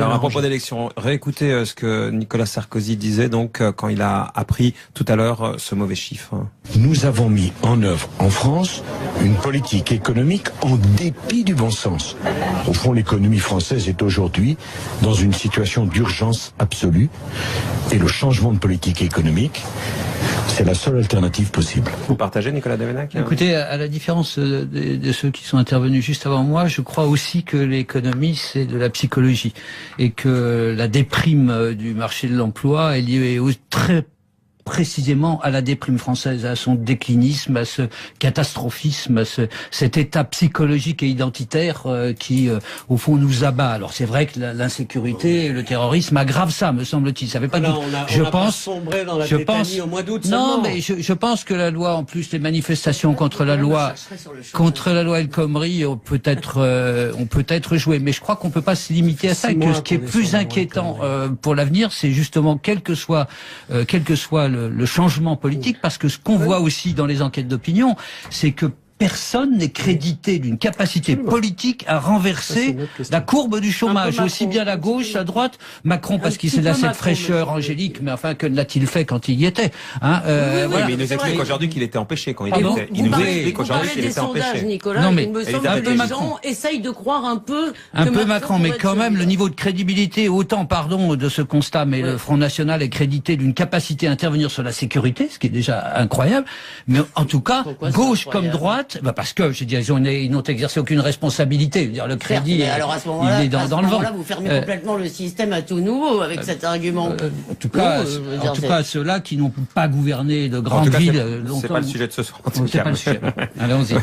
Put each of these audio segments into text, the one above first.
Alors à propos d'élections, réécoutez ce que Nicolas Sarkozy disait donc quand il a appris tout à l'heure ce mauvais chiffre. Nous avons mis en œuvre en France une politique économique en dépit du bon sens. Au fond, l'économie française est aujourd'hui dans une situation d'urgence absolue et le changement de politique économique, c'est la seule alternative possible. Vous partagez, Nicolas Devenac? Écoutez, à la différence de ceux qui sont intervenus juste avant moi, je crois aussi que l'économie, c'est de la psychologie. Et que la déprime du marché de l'emploi est liée très précisément à la déprime française, à son déclinisme, à ce catastrophisme, à cet état psychologique et identitaire qui, au fond, nous abat. Alors c'est vrai que l'insécurité et le terrorisme aggravent ça, me semble-t-il. Ça fait pas doute. Je pense dans la tétanie au mois d'août. Non, mais je pense que la loi, en plus, les manifestations contre la loi El Khomri, on peut être joué. Mais je crois qu'on peut pas se limiter à ça. Et que ce qui est plus inquiétant pour l'avenir, c'est justement quel que soit le changement politique, parce que ce qu'on voit aussi dans les enquêtes d'opinion, c'est que personne n'est crédité d'une capacité politique à renverser la courbe du chômage, aussi bien la gauche, la droite. Macron, parce qu'il s'est là cette fraîcheur angélique, mais enfin, que l'a-t-il fait quand il y était, mais il nous explique aujourd'hui qu'il était empêché quand il était. Il nous explique aujourd'hui qu'il était empêché. Nicolas, il me semble que les gens essayent de croire un peu Macron, mais quand même, le niveau de crédibilité, autant, pardon, de ce constat, mais le Front National est crédité d'une capacité à intervenir sur la sécurité, ce qui est déjà incroyable, mais en tout cas, gauche comme droite, parce que, je dirais, ils n'ont exercé aucune responsabilité. Je veux dire, le crédit, il est dans le vent. Là, vous fermez complètement le système à tout nouveau avec cet argument. En tout cas, ceux-là qui n'ont pas gouverné de grandes villes. C'est pas le sujet de ce soir. C'est pas le sujet. Allons-y.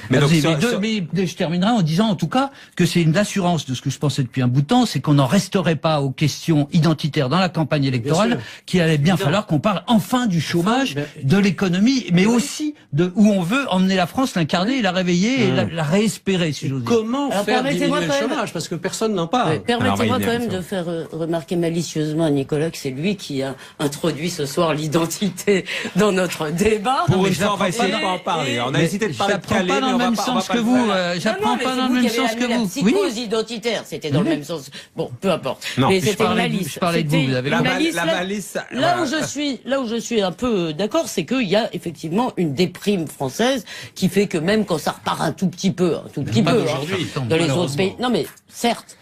Mais je terminerai en disant, en tout cas, que c'est une assurance de ce que je pensais depuis un bout de temps, c'est qu'on n'en resterait pas aux questions identitaires dans la campagne électorale, qu'il allait bien falloir qu'on parle enfin du chômage, de l'économie, mais aussi de où on veut emmener la France, l'incarner, la réveiller et la réespérer, si j'ose dire. Comment faire diminuer le chômage? Parce que personne n'en parle. Permettez-moi quand même de faire remarquer malicieusement à Nicolas que c'est lui qui a introduit ce soir l'identité dans notre débat. Pour une fois, on va essayer de pas en parler. On a hésité de parler de Calais, mais on va pas. J'apprends pas dans le même sens que vous. J'apprends pas dans le même sens que vous. La psychose identitaire, c'était dans le même sens. Bon, peu importe. Mais c'était une malice. Je parlais de vous. Vous avez la malice. Là où je suis un peu d'accord, c'est qu'il y a effectivement une déprime française qui fait que même quand ça repart un tout petit peu, dans les autres pays. Non mais certes.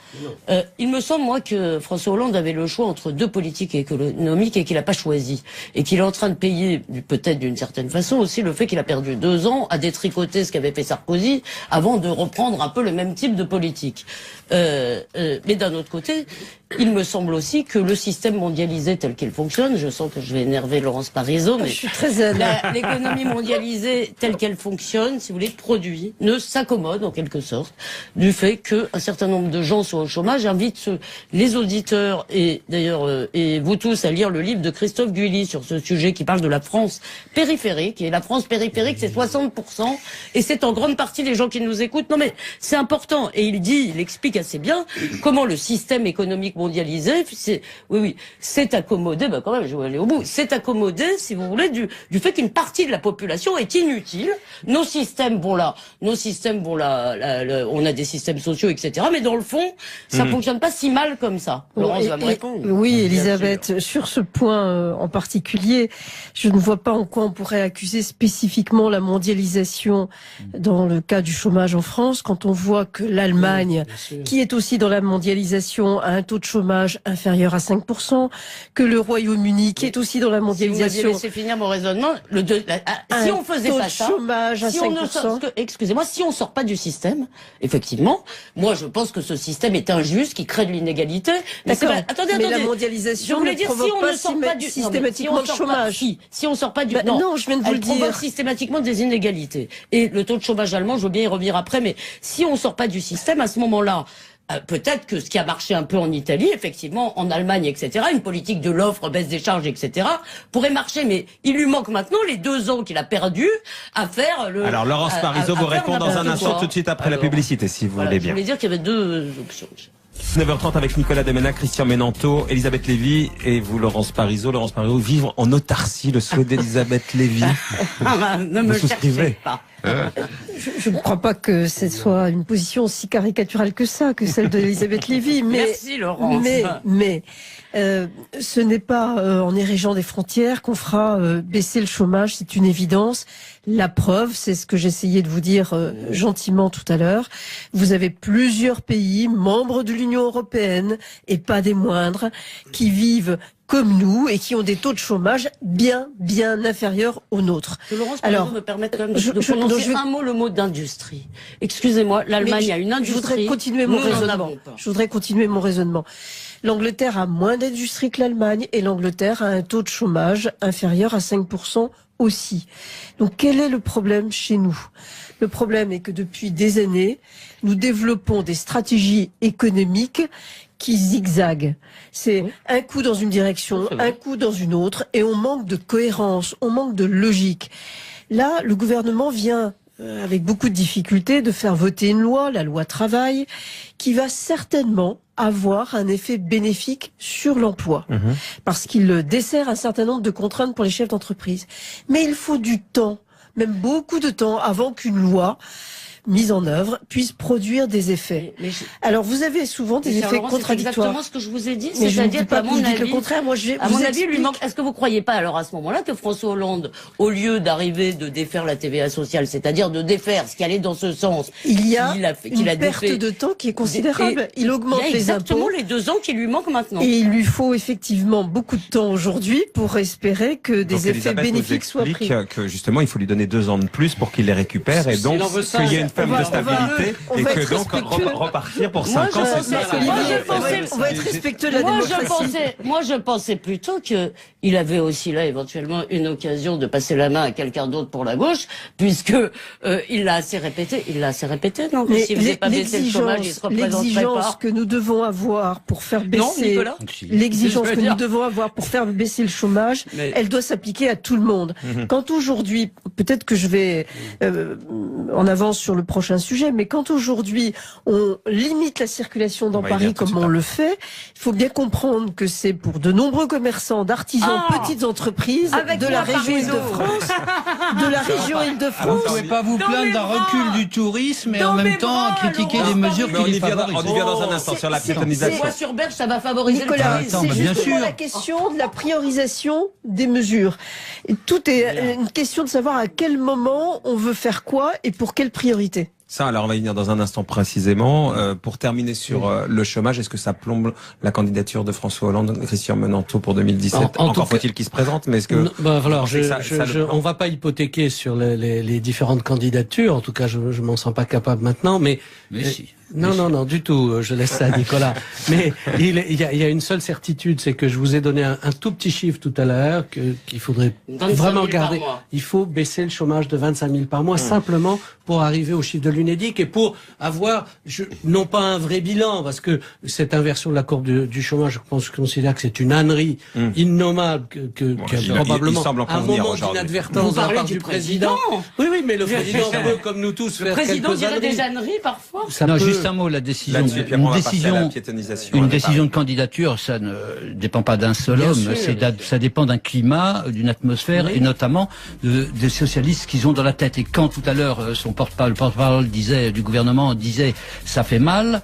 Il me semble, moi, que François Hollande avait le choix entre deux politiques économiques et qu'il n'a pas choisi. Et qu'il est en train de payer, peut-être d'une certaine façon, aussi le fait qu'il a perdu 2 ans à détricoter ce qu'avait fait Sarkozy avant de reprendre un peu le même type de politique. Mais d'un autre côté, il me semble aussi que le système mondialisé tel qu'il fonctionne, je sens que je vais énerver Laurence Parisot, mais je suis très l'économie mondialisée telle qu'elle fonctionne, si vous voulez, produit, ne s'accommode en quelque sorte du fait qu'un certain nombre de gens sont au chômage. J'invite les auditeurs et d'ailleurs et vous tous à lire le livre de Christophe Guilly sur ce sujet qui parle de la France périphérique. Et la France périphérique, c'est 60%, et c'est en grande partie les gens qui nous écoutent. Non mais c'est important. Et il explique assez bien comment le système économique mondialisé, c'est accommodé, quand même, je vais aller au bout, c'est accommodé, si vous voulez, du fait qu'une partie de la population est inutile. Nos systèmes vont là, on a des systèmes sociaux, etc. Mais dans le fond, ça fonctionne pas si mal comme ça. Laurence va me répondre. Oui, Elisabeth, sur ce point en particulier, je ne vois pas en quoi on pourrait accuser spécifiquement la mondialisation dans le cas du chômage en France, quand on voit que l'Allemagne, qui est aussi dans la mondialisation, a un taux de chômage inférieur à 5%, que le Royaume-Uni, qui est aussi dans la mondialisation... Si vous m'aviez laissé finir mon raisonnement, si on faisait pas ça, chômage à 5%. Excusez-moi, si on sort pas du système, effectivement, moi je pense que ce système est injuste, qui crée de l'inégalité. Attendez. Mais la mondialisation ne provoque pas systématiquement le chômage. Si on sort pas du... Non, je viens de vous le dire. Elle provoque systématiquement des inégalités. Et le taux de chômage allemand, je veux bien y revenir après, mais si on sort pas du système, à ce moment-là, peut-être que ce qui a marché un peu en Italie, effectivement, en Allemagne, etc., une politique de l'offre, baisse des charges, etc., pourrait marcher. Mais il lui manque maintenant les 2 ans qu'il a perdus à faire le... Alors, Laurence Parisot vous répond dans un instant, tout de suite après la publicité, si vous voulez bien. Je voulais dire qu'il y avait 2 options. 9h30 avec Nicolas Demenac, Christian Menanto, Elisabeth Lévy et vous, Laurence Parisot. Laurence Parisot, vivre en autarcie, le souhait d'Elisabeth Lévy. Ne me cherchez pas. Je ne crois pas que ce soit une position aussi caricaturale que ça, que celle d'Elisabeth Lévy. Mais, merci Laurence. Mais ce n'est pas en érigeant des frontières qu'on fera baisser le chômage, c'est une évidence. La preuve, c'est ce que j'essayais de vous dire gentiment tout à l'heure. Vous avez plusieurs pays membres de l'Union européenne, et pas des moindres, qui vivent comme nous et qui ont des taux de chômage bien inférieurs aux nôtres. Laurence, alors, me permettre quand même de prononcer un mot, le mot d'industrie. Excusez-moi, l'Allemagne a une industrie. Je voudrais continuer mon raisonnement. Je voudrais continuer mon raisonnement. L'Angleterre a moins d'industrie que l'Allemagne et l'Angleterre a un taux de chômage inférieur à 5% aussi. Donc quel est le problème chez nous? Le problème est que depuis des années, nous développons des stratégies économiques qui zigzaguent. C'est un coup dans une direction, un coup dans une autre, et on manque de cohérence, on manque de logique. Là, le gouvernement vient avec beaucoup de difficultés de faire voter une loi, la loi travail, qui va certainement avoir un effet bénéfique sur l'emploi, parce qu'il dessert un certain nombre de contraintes pour les chefs d'entreprise. Mais il faut du temps, même beaucoup de temps, avant qu'une loi mise en œuvre puisse produire des effets. Alors vous avez souvent des effets contradictoires. C'est exactement ce que je vous ai dit, c'est-à-dire qu'à mon avis, le contraire, moi à mon avis, lui manque. Est-ce que vous croyez pas alors à ce moment-là que François Hollande, au lieu d'arriver de défaire la TVA sociale, c'est-à-dire de défaire ce qui allait dans ce sens, il y a une perte de temps qui est considérable. Il augmente les impôts. Exactement les 2 ans qui lui manquent maintenant. Et il lui faut effectivement beaucoup de temps aujourd'hui pour espérer que des effets bénéfiques soient pris. Que justement, il faut lui donner 2 ans de plus pour qu'il les récupère et donc qu'il y ait une forme de stabilité et que donc repartir pour 5 ans, c'est ça. On va être respectueux de la démocratie. Moi, je pensais plutôt qu'il avait aussi là éventuellement une occasion de passer la main à quelqu'un d'autre pour la gauche, puisque il l'a assez répété. Il l'a assez répété, non? Mais s'il faisait pas baisser le chômage, il se représenterait pas. L'exigence que nous devons avoir pour faire baisser l'exigence que nous devons avoir pour faire baisser le chômage, elle doit s'appliquer à tout le monde. Quand aujourd'hui, peut-être que je vais en avance sur le prochain sujet, mais quand aujourd'hui on limite la circulation dans Paris comme on le fait, il faut bien comprendre que c'est pour de nombreux commerçants, d'artisans, petites entreprises de la région Île-de-France, Vous ne pouvez pas vous plaindre d'un recul du tourisme et en même temps critiquer des mesures qui les favorisent. On y vient dans un instant sur la piétonisation. Moi sur Berge, ça va favoriser Nicolas, le tourisme. c'est justement la question de la priorisation des mesures. Et tout est une question de savoir à quel moment on veut faire quoi et pour quelle priorité. Ça, alors on va y venir dans un instant précisément. Pour terminer sur le chômage, est-ce que ça plombe la candidature de François Hollande, Christian Menanteau pour 2017 Encore faut-il qu'il se présente, mais est-ce que... on va pas hypothéquer sur les différentes candidatures, en tout cas je m'en sens pas capable maintenant, mais si. Non, du tout, je laisse ça à Nicolas. Mais il y a une seule certitude, c'est que je vous ai donné un tout petit chiffre tout à l'heure, qu'il faudrait vraiment garder. Il faut baisser le chômage de 25 000 par mois, simplement pour arriver au chiffre de l'UNEDIC et pour avoir, non pas un vrai bilan, parce que cette inversion de la courbe du chômage, je considère que c'est une ânerie innommable, probablement un moment d'inadvertance de la part du président. Oui, mais le président peut, comme nous tous, faire quelques âneries. Le président dirait des âneries parfois. Juste un mot, une décision de candidature, ça ne dépend pas d'un seul homme, ça dépend d'un climat, d'une atmosphère et notamment des socialistes qu'ils ont dans la tête. Et quand tout à l'heure son porte-parole du gouvernement disait ça fait mal,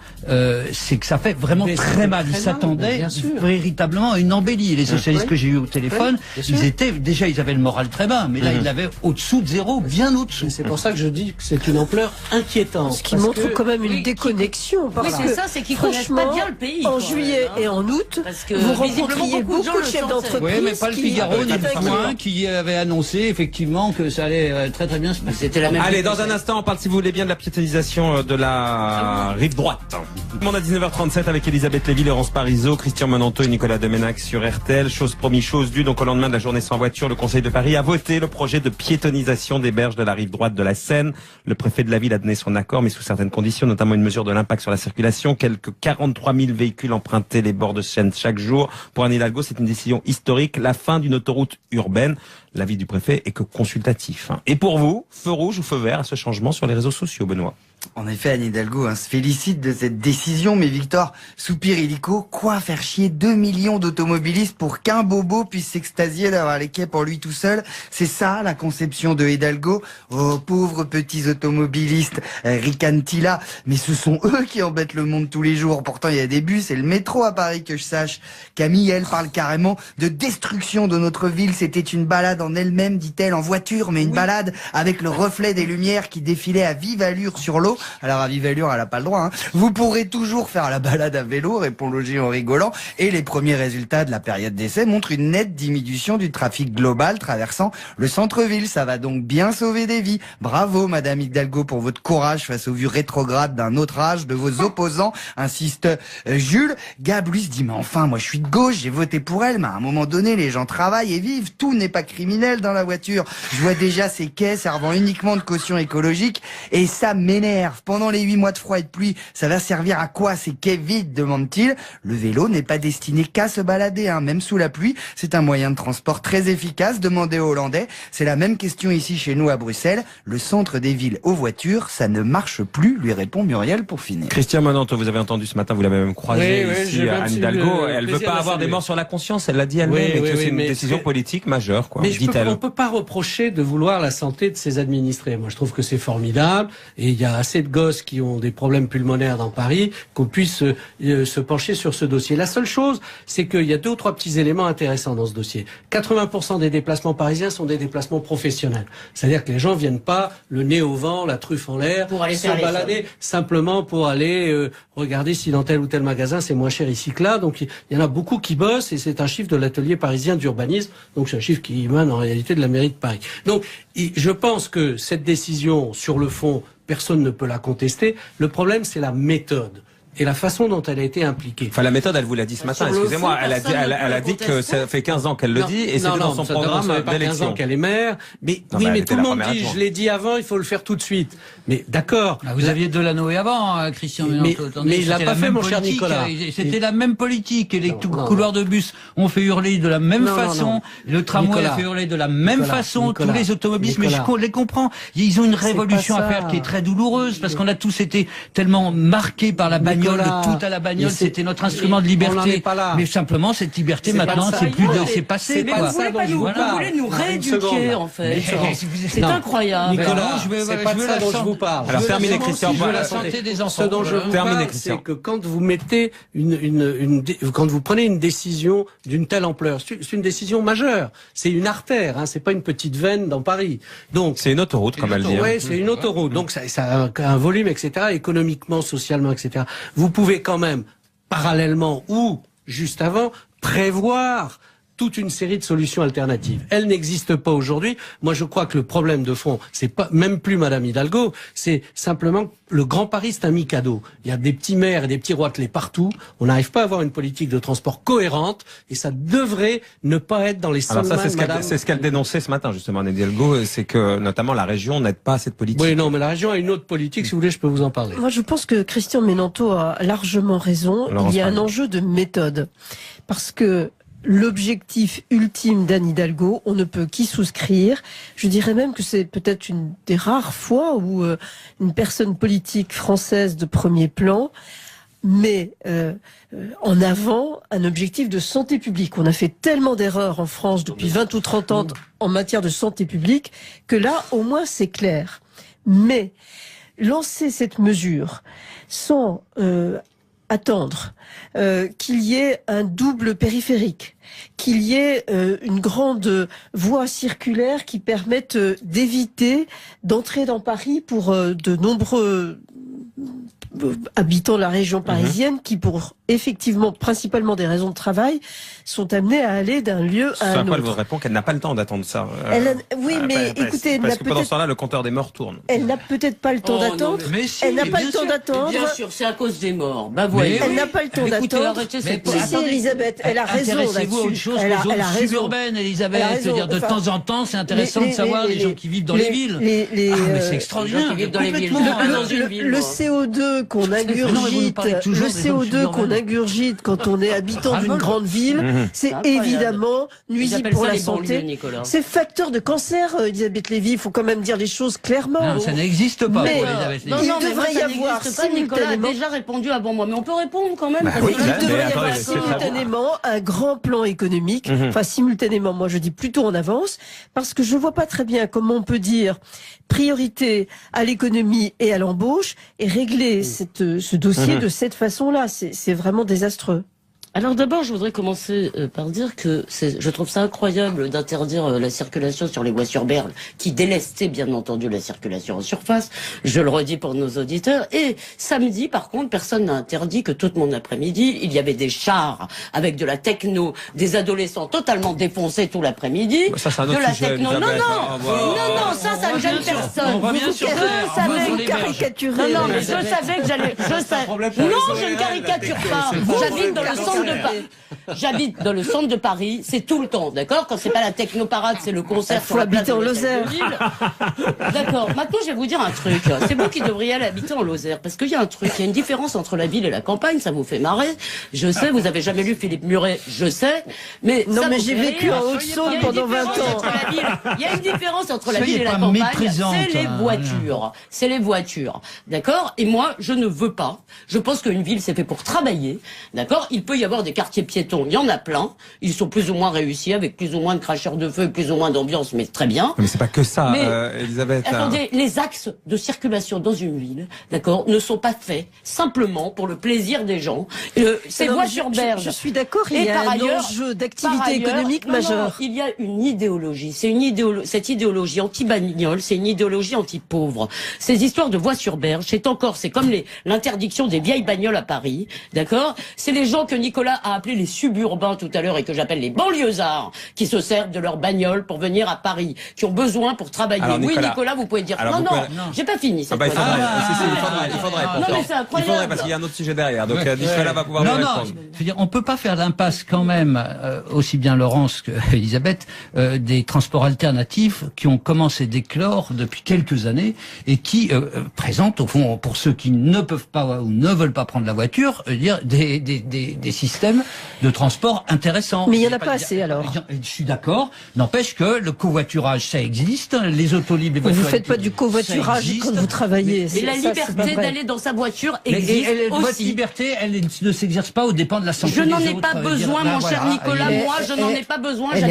c'est que ça fait vraiment très mal. Ils s'attendaient véritablement à une embellie. Les socialistes que j'ai eu au téléphone, ils avaient le moral très bas, mais là ils l'avaient au-dessous de zéro, bien au-dessous. C'est pour ça que je dis que c'est une ampleur inquiétante. Ce qui montre quand même une déconnexion. Oui, c'est ça, c'est qu'ils connaissent pas bien le pays. En juillet et en août, vous rencontriez beaucoup de chefs d'entreprise. Oui, mais pas le Figaro ni le Point qui avait annoncé effectivement que ça allait très bien se passer. C'était la même. Allez, dans un instant, on parle, si vous voulez bien, de la piétonisation de la rive droite. On a 19h37 avec Elisabeth Lévy, Laurence Parisot, Christian Menanteau et Nicolas Demenac sur RTL. Chose promis, chose due. Donc au lendemain de la journée sans voiture, le Conseil de Paris a voté le projet de piétonisation des berges de la rive droite de la Seine. Le préfet de la ville a donné son accord, mais sous certaines conditions, notamment une mesure de l'impact sur la circulation. Quelques 43 000 véhicules empruntaient les bords de Seine chaque jour. Pour Anne Hidalgo, c'est une décision historique. La fin d'une autoroute urbaine. L'avis du préfet est que consultatif. Et pour vous, feu rouge ou feu vert à ce changement sur les réseaux sociaux, Benoît? En effet, Anne Hidalgo se félicite de cette décision, mais Victor soupire illico. Quoi faire chier 2 millions d'automobilistes pour qu'un bobo puisse s'extasier d'avoir les quais pour lui tout seul? C'est ça la conception de Hidalgo. Oh, pauvres petits automobilistes, ricanent-ils là. Mais ce sont eux qui embêtent le monde tous les jours. Pourtant, il y a des bus et le métro à Paris que je sache. Camille, elle, parle carrément de destruction de notre ville. C'était une balade en elle-même, dit-elle, en voiture, mais une balade avec le reflet des lumières qui défilaient à vive allure sur l'eau. Alors à vive allure, elle n'a pas le droit. Vous pourrez toujours faire la balade à vélo, répond Logier en rigolant. Et les premiers résultats de la période d'essai montrent une nette diminution du trafic global traversant le centre-ville. Ça va donc bien sauver des vies. Bravo, Madame Hidalgo, pour votre courage face aux vues rétrogrades d'un autre âge de vos opposants, insiste Jules. Gab, lui, se dit, mais enfin, moi je suis de gauche, j'ai voté pour elle, mais à un moment donné, les gens travaillent et vivent. Tout n'est pas criminel dans la voiture. Je vois déjà ces quais servant uniquement de caution écologique et ça m'énerve. Pendant les 8 mois de froid et de pluie, ça va servir à quoi ces quais vides, demande-t-il. Le vélo n'est pas destiné qu'à se balader, même sous la pluie. C'est un moyen de transport très efficace, demandez aux Hollandais. C'est la même question ici chez nous à Bruxelles. Le centre des villes aux voitures, ça ne marche plus, lui répond Muriel pour finir. Christian Menanto, vous avez entendu ce matin, vous l'avez même croisé ici, Anne Hidalgo. Elle veut pas avoir des morts sur la conscience, elle l'a dit elle-même, mais c'est une décision politique majeure, quoi, dit-elle. On peut pas reprocher de vouloir la santé de ses administrés. Moi, je trouve que c'est formidable et il y a assez de gosses qui ont des problèmes pulmonaires dans Paris qu'on puisse se pencher sur ce dossier. La seule chose, c'est qu'il y a 2 ou 3 petits éléments intéressants dans ce dossier. 80% des déplacements parisiens sont des déplacements professionnels. C'est-à-dire que les gens viennent pas le nez au vent, la truffe en l'air, pour aller se balader simplement pour aller regarder si dans tel ou tel magasin c'est moins cher ici que là. Donc il y en a beaucoup qui bossent et c'est un chiffre de l'atelier parisien d'urbanisme. Donc c'est un chiffre qui émane en réalité de la mairie de Paris. Donc je pense que cette décision, sur le fond, personne ne peut la contester. Le problème, c'est la méthode et la façon dont elle a été impliquée. Enfin, la méthode, elle vous l'a dit ce matin, excusez-moi. Elle a dit que ça fait 15 ans qu'elle le dit et c'était dans son programme d'élection. Ça fait 15 ans qu'elle est maire. Mais oui, mais tout le monde dit, je l'ai dit avant, il faut le faire tout de suite. Mais d'accord. Vous aviez Delanoë avant, Christian Menanto. Mais il l'a pas fait, mon cher Nicolas. C'était la même politique. Et les couloirs de bus ont fait hurler de la même façon. Le tramway a fait hurler de la même façon. Tous les automobilistes, mais je les comprends. Ils ont une révolution à faire qui est très douloureuse parce qu'on a tous été tellement marqués par la bagnole. Tout à la bagnole, c'était notre instrument de liberté. Mais simplement, cette liberté, maintenant, c'est passé. Vous voulez nous rééduquer, en fait. C'est incroyable. Nicolas, c'est pas de ça dont je vous parle. Alors, terminez, Christian. Je veux la santé des enfants. Ce dont je vous parle, c'est que quand vous mettez quand vous prenez une décision d'une telle ampleur, c'est une décision majeure. C'est une artère, c'est pas une petite veine dans Paris. Donc, c'est une autoroute, comme elle dit. Oui, c'est une autoroute. Donc, ça a un volume, etc., économiquement, socialement, etc. Vous pouvez quand même, parallèlement ou juste avant, prévoir toute une série de solutions alternatives. Elles n'existent pas aujourd'hui. Moi, je crois que le problème de fond, c'est pas même plus Madame Hidalgo, c'est simplement le Grand Paris, c'est un Mikado. Il y a des petits maires et des petits roitelets partout. On n'arrive pas à avoir une politique de transport cohérente et ça devrait ne pas être dans les seules mains de Madame. C'est ce qu'elle dénonçait ce matin, justement, Anne Hidalgo, c'est que notamment la région n'aide pas à cette politique. Oui, non, mais la région a une autre politique. Si vous voulez, je peux vous en parler. Moi, je pense que Christian Menanto a largement raison. Il y a un enjeu de méthode. Parce que l'objectif ultime d'Anne Hidalgo, on ne peut qu'y souscrire. Je dirais même que c'est peut-être une des rares fois où une personne politique française de premier plan met en avant un objectif de santé publique. On a fait tellement d'erreurs en France depuis 20 ou 30 ans en matière de santé publique que là, au moins, c'est clair. Mais lancer cette mesure sans attendre qu'il y ait un double périphérique, qu'il y ait une grande voie circulaire qui permette d'éviter d'entrer dans Paris pour de nombreux habitants de la région parisienne qui, pour effectivement, principalement des raisons de travail, sont amenés à aller d'un lieu à un autre. Elle vous répond qu'elle n'a pas le temps d'attendre ça. Oui, mais écoutez, parce que pendant ce temps-là, le compteur des morts tourne. Elle n'a peut-être pas le temps d'attendre. Elle n'a pas le temps d'attendre. Bien sûr, c'est à cause des morts. Bah voyez. Elle n'a pas le temps d'attendre. Si, Elisabeth, elle a raison là-dessus. Intéressez-vous à autre chose que les zones suburbaines, Elisabeth. C'est-à-dire, de temps en temps, c'est intéressant de savoir les gens qui vivent dans les villes. Mais c'est extraordinaire. Le CO2 qu'on ingurgite, le CO2 qu'on ingurgite quand on est habitant d'une grande ville, c'est évidemment nuisible pour la santé. C'est facteur de cancer, Elisabeth Lévy. Il faut quand même dire les choses clairement. Non, ça n'existe pas. Mais il devrait y avoir simultanément. Nicolas a déjà répondu avant moi, mais on peut répondre quand même. Il devrait y avoir simultanément un grand plan économique. Enfin, simultanément, moi je dis plutôt en avance, parce que je vois pas très bien comment on peut dire priorité à l'économie et à l'embauche et régler ce dossier de cette façon-là. C'est vraiment désastreux. Alors d'abord, je voudrais commencer par dire que je trouve ça incroyable d'interdire la circulation sur les voies sur berge, qui délestait bien entendu la circulation en surface. Je le redis pour nos auditeurs. Et samedi, par contre, personne n'a interdit que tout mon après-midi, il y avait des chars avec de la techno, des adolescents totalement défoncés tout l'après-midi. Ça, c'est un autre sujet, techno. Non, ça ne gêne personne. On revient sur savez caricaturer. Non, mais je savais que j'allais. Non, je ne caricature pas. J'habite dans le centre de Paris. J'habite dans le centre de Paris, c'est tout le temps, d'accord? Quand c'est pas la technoparade, c'est le concert sur la place de Lozère. D'accord. Maintenant, je vais vous dire un truc. C'est vous qui devriez aller habiter en Lozère, parce qu'il y a un truc, il y a une différence entre la ville et la campagne. Ça vous fait marrer. Je sais, vous avez jamais lu Philippe Muret, je sais, mais non, mais j'ai vécu en Haute-Saône pendant 20 ans. Il y a une différence entre la ville et la campagne. C'est les voitures. C'est les voitures, d'accord? Et moi, je ne veux pas. Je pense qu'une ville, c'est fait pour travailler, d'accord? Il peut y avoir des quartiers piétons, il y en a plein. Ils sont plus ou moins réussis, avec plus ou moins de cracheurs de feu, plus ou moins d'ambiance, mais très bien. Mais c'est pas que ça, Elisabeth. Attendez, les axes de circulation dans une ville, d'accord, ne sont pas faits simplement pour le plaisir des gens. Ces voies sur berge. Je suis d'accord, il y a un enjeu d'activité économique majeur. Il y a une idéologie. Cette idéologie anti-bagnole, c'est une idéologie anti-pauvre. Ces histoires de voies sur berge, c'est comme l'interdiction des vieilles bagnoles à Paris, d'accord? C'est les gens que Nicolas a appelés les suburbains tout à l'heure et que j'appelle les banlieusards, qui se servent de leur bagnole pour venir à Paris, qui ont besoin pour travailler. Alors, Nicolas, vous pouvez dire non, j'ai pas fini cette il faudrait. Non, mais c'est incroyable. Il faudrait, parce qu'il y a un autre sujet derrière. Donc Nicolas va pouvoir vous répondre. Je veux dire, on peut pas faire l'impasse quand même, aussi bien Laurence que Elisabeth, des transports alternatifs qui ont commencé d'éclore depuis quelques années et qui présentent au fond, pour ceux qui ne peuvent pas ou ne veulent pas prendre la voiture, des systèmes de transport intéressants. Mais il n'y en a pas assez alors. Je suis d'accord. N'empêche que le covoiturage, ça existe. Les autos libres, vous ne faites pas du covoiturage quand vous travaillez. Mais la liberté d'aller dans sa voiture existe aussi. Votre liberté, elle ne s'exerce pas aux dépens de la santé. Je n'en ai pas besoin, mon cher Nicolas. Moi, je n'en ai pas besoin. Elle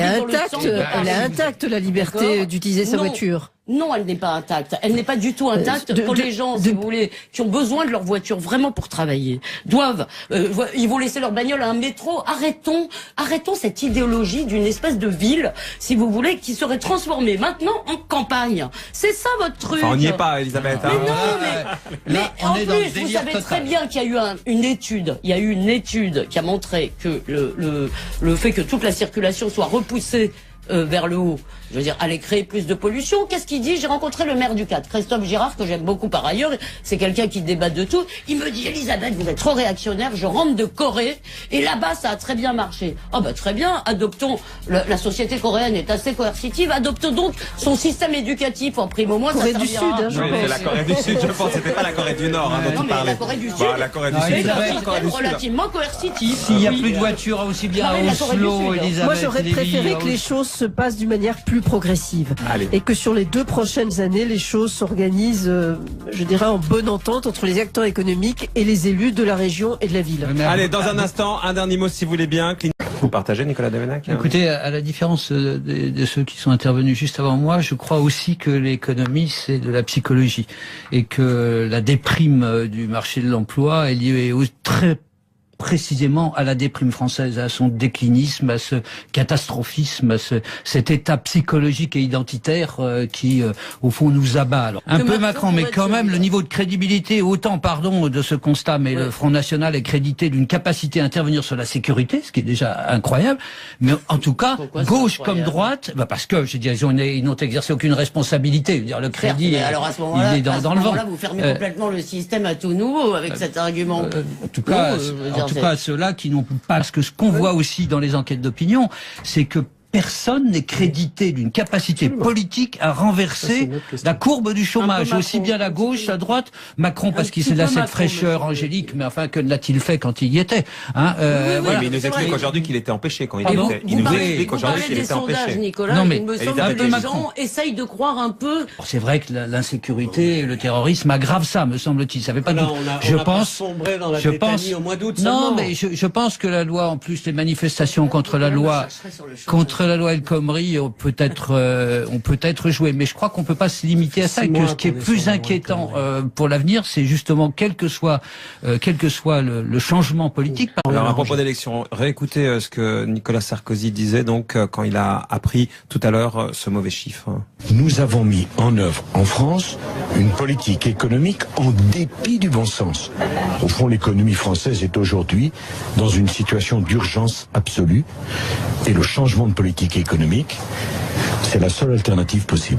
est intacte, la liberté d'utiliser sa voiture. Non, elle n'est pas intacte. Elle n'est pas du tout intacte pour les gens, si vous voulez, qui ont besoin de leur voiture vraiment pour travailler. Ils vont laisser leur bagnole à un métro. Arrêtons cette idéologie d'une espèce de ville, si vous voulez, qui serait transformée maintenant en campagne. C'est ça votre truc. Enfin, on n'y est pas, Elisabeth. Mais non, mais en plus, vous savez très bien qu'il y a eu une étude. Il y a eu une étude qui a montré que le fait que toute la circulation soit repoussée vers le haut, je veux dire, aller créer plus de pollution. Qu'est-ce qu'il dit? J'ai rencontré le maire du 4, Christophe Girard, que j'aime beaucoup par ailleurs. C'est quelqu'un qui débat de tout. Il me dit, Elisabeth, vous êtes trop réactionnaire. Je rentre de Corée et là-bas, ça a très bien marché. Oh bah très bien, adoptons. La société coréenne est assez coercitive. Adoptons donc son système éducatif en prime. Au moins, Corée ça servira. Du Sud, je pense. C'est la Corée du Sud, je pense. C'était pas la Corée du Nord dont tu parlais. La Corée du Sud. La Corée du Sud. C'est un système relativement coercitif. S'il n'y a plus de voitures aussi bien à Oslo, Elisabeth. Moi, j'aurais préféré que les choses se passent d'une manière plus progressive. Allez. Et que sur les 2 prochaines années, les choses s'organisent, je dirais, en bonne entente entre les acteurs économiques et les élus de la région et de la ville. Allez, dans un instant, un dernier mot si vous voulez bien. Vous partagez, Nicolas Devenac? Écoutez, à la différence de ceux qui sont intervenus juste avant moi, je crois aussi que l'économie, c'est de la psychologie. Et que la déprime du marché de l'emploi est liée très précisément à la déprime française, à son déclinisme, à ce catastrophisme, à cet état psychologique et identitaire qui, au fond, nous abat. Alors, un peu Macron, mais quand même, le niveau de crédibilité, autant, pardon, de ce constat, mais le Front National est crédité d'une capacité à intervenir sur la sécurité, ce qui est déjà incroyable, mais en tout cas, gauche comme droite, parce que, je veux dire, ils n'ont exercé aucune responsabilité, je veux dire, le crédit, alors à ce moment-là, il est dans le vent. Vous fermez complètement le système à tout nouveau avec cet argument. En tout cas, ceux-là qui n'ont pas, parce que ce qu'on voit aussi dans les enquêtes d'opinion, c'est que personne n'est crédité d'une capacité politique à renverser la courbe du chômage, aussi bien la gauche, la droite. Macron, parce qu'il a cette fraîcheur angélique, mais enfin, que l'a-t-il fait quand il y était, hein, oui, mais il nous explique aujourd'hui qu'il était empêché quand il était. Il nous explique aujourd'hui qu'il était empêché. Nicolas, non, mais il me semble que les gens essayent de croire un peu. C'est vrai que l'insécurité et le terrorisme aggravent ça, me semble-t-il. Ça fait pas de doute. Je pense, au mois d'août. Non, mais je pense que la loi, en plus, les manifestations contre la loi El Khomri, on peut être joué, mais je crois qu'on peut pas se limiter à ça. Que ce qui est plus inquiétant pour l'avenir, c'est justement quel que soit le changement politique. Alors à propos d'élections, réécoutez ce que Nicolas Sarkozy disait donc quand il a appris tout à l'heure ce mauvais chiffre. Nous avons mis en œuvre en France une politique économique en dépit du bon sens. Au fond, l'économie française est aujourd'hui dans une situation d'urgence absolue et le changement de politique économique, c'est la seule alternative possible.